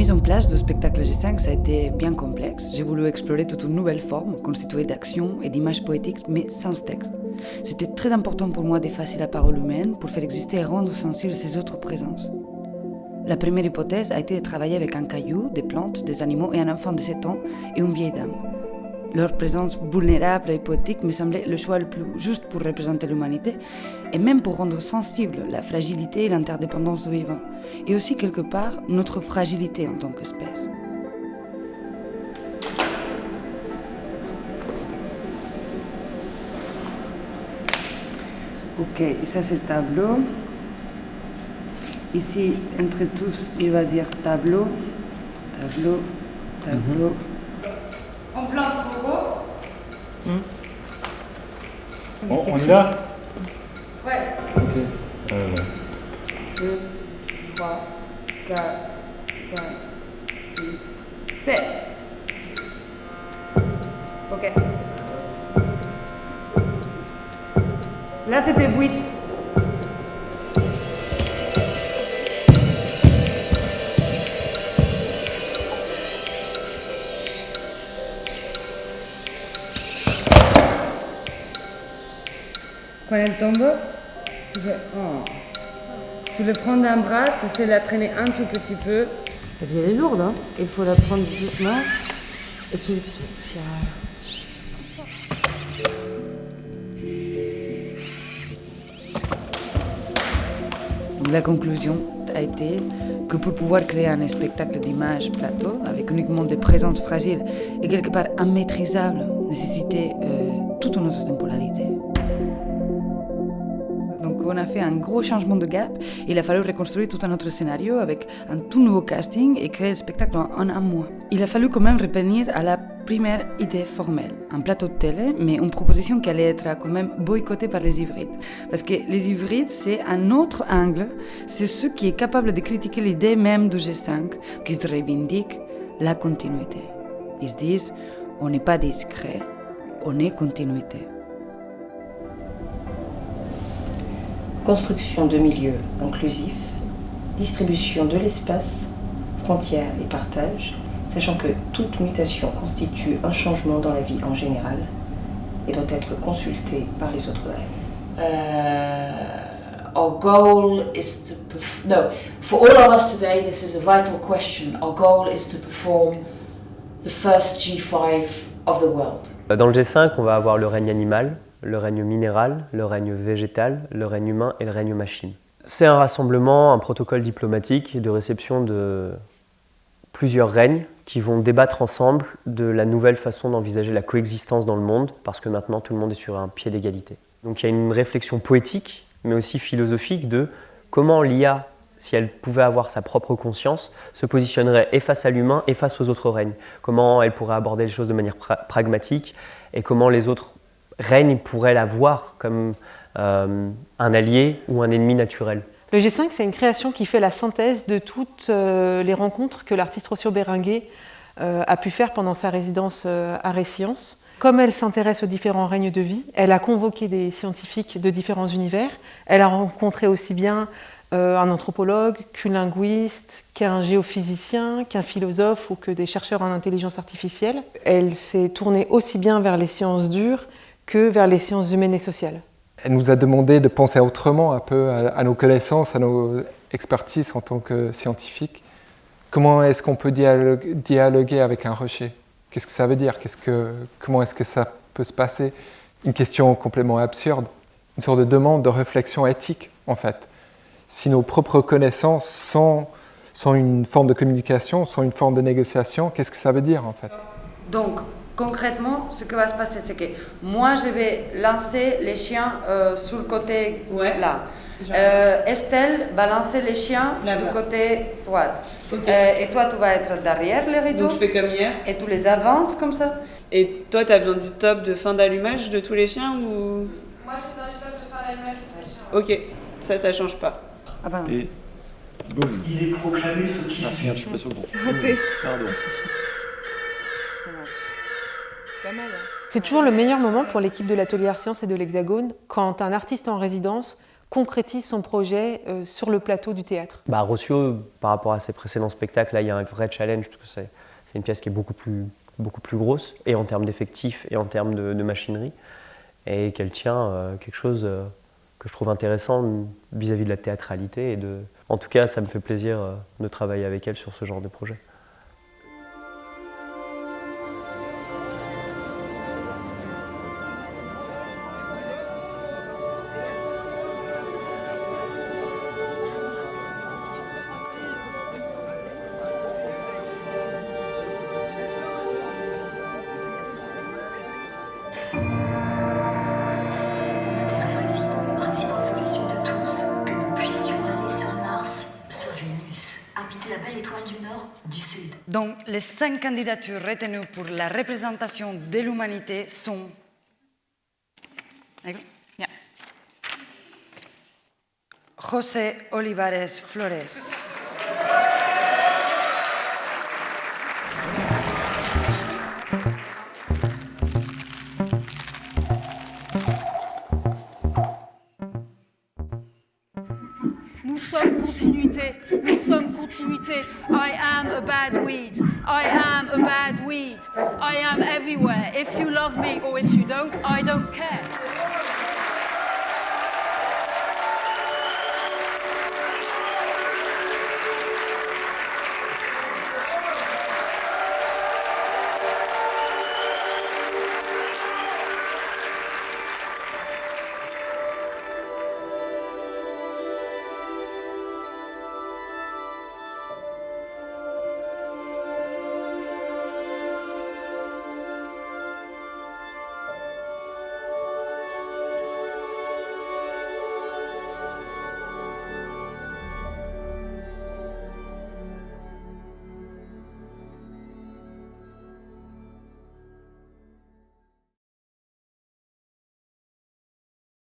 mise en place du spectacle G5, ça a été bien complexe. J'ai voulu explorer toute une nouvelle forme, constituée d'actions et d'images poétiques, mais sans texte. C'était très important pour moi d'effacer la parole humaine pour faire exister et rendre sensible ces autres présences. La première hypothèse a été de travailler avec un caillou, des plantes, des animaux et un enfant de 7 ans et une vieille dame. Leur présence vulnérable et poétique me semblait le choix le plus juste pour représenter l'humanité et même pour rendre sensible la fragilité et l'interdépendance du vivant, et aussi quelque part notre fragilité en tant qu'espèce. Ok, et ça c'est le tableau. Ici, entre tous, il va dire tableau, tableau, tableau. On plante Roro. On y va? Ouais. Ok. 2, 3, 4, 5, 6, 7. Ok. Là, c'était 8. Quand elle tombe, tu fais oh. Tu le prends d'un bras, tu essaies de la traîner un tout petit peu. Parce qu'elle est lourde, hein. Il faut la prendre doucement. Et tu La conclusion a été que pour pouvoir créer un spectacle d'images plateau, avec uniquement des présences fragiles et quelque part immaîtrisables, nécessitait toute une autre temporalité. Donc on a fait un gros changement de gap. Il a fallu reconstruire tout un autre scénario avec un tout nouveau casting et créer le spectacle en un mois. Il a fallu quand même revenir à la première idée formelle, un plateau de télé, mais une proposition qui allait être quand même boycottée par les hybrides. Parce que les hybrides, c'est un autre angle, c'est ce qui est capable de critiquer l'idée même du G5, qui se revendique la continuité. Ils se disent, on n'est pas discret, on est continuité. Construction de milieux inclusifs, distribution de l'espace, frontières et partage, sachant que toute mutation constitue un changement dans la vie en général et doit être consultée par les autres règnes. Our goal is to no, for all of us today, this is a vital question. Our goal is to perform the first G5 of the world. Dans le G5, on va avoir le règne animal, le règne minéral, le règne végétal, le règne humain et le règne machine. C'est un rassemblement, un protocole diplomatique de réception de plusieurs règnes qui vont débattre ensemble de la nouvelle façon d'envisager la coexistence dans le monde, parce que maintenant tout le monde est sur un pied d'égalité. Donc il y a une réflexion poétique, mais aussi philosophique de comment l'IA, si elle pouvait avoir sa propre conscience, se positionnerait et face à l'humain et face aux autres règnes. Comment elle pourrait aborder les choses de manière pragmatique et comment les autres règne pourrait la voir comme un allié ou un ennemi naturel. Le G5, c'est une création qui fait la synthèse de toutes les rencontres que l'artiste Rocio Berenguer a pu faire pendant sa résidence Arts et Sciences. Comme elle s'intéresse aux différents règnes de vie, elle a convoqué des scientifiques de différents univers. Elle a rencontré aussi bien un anthropologue, qu'une linguiste, qu'un géophysicien, qu'un philosophe ou que des chercheurs en intelligence artificielle. Elle s'est tournée aussi bien vers les sciences dures que vers les sciences humaines et sociales. Elle nous a demandé de penser autrement un peu à nos connaissances, à nos expertises en tant que scientifiques. Comment est-ce qu'on peut dialoguer avec un rocher? Qu'est-ce que ça veut dire? Comment est-ce que ça peut se passer? Une question complètement absurde, une sorte de demande de réflexion éthique en fait. Si nos propres connaissances sont une forme de communication, sont une forme de négociation, qu'est-ce que ça veut dire en fait? Donc, concrètement, ce qui va se passer, c'est que moi, je vais lancer les chiens sur le côté là. Estelle va lancer les chiens du côté droit. Okay. Et toi, tu vas être derrière les rideaux. Donc, je fais comme hier. Et tu les avances comme ça. Et toi, tu as besoin du top de fin d'allumage de tous les chiens ou... Moi, j'ai besoin du top de fin d'allumage de tous les chiens. Ok, ça change pas. Ah ben. Et boum. Il est proclamé ce qui suit. Merde, je suis pas sur le bon. Pardon. C'est toujours le meilleur moment pour l'équipe de l'Atelier Art Sciences et de l'Hexagone quand un artiste en résidence concrétise son projet sur le plateau du théâtre? Rossio, par rapport à ses précédents spectacles, là, il y a un vrai challenge, parce que c'est une pièce qui est beaucoup plus grosse, et en termes d'effectifs, et en termes de machinerie, et qu'elle tient quelque chose que je trouve intéressant vis-à-vis de la théâtralité. En tout cas, ça me fait plaisir de travailler avec elle sur ce genre de projet. Donc, les 5 candidatures retenues pour la représentation de l'humanité sont... Yeah. José Olivares Flores. Nous sommes continuité, nous sommes continuité. I am a bad weed, I am a bad weed, I am everywhere. If you love me or if you don't, I don't care.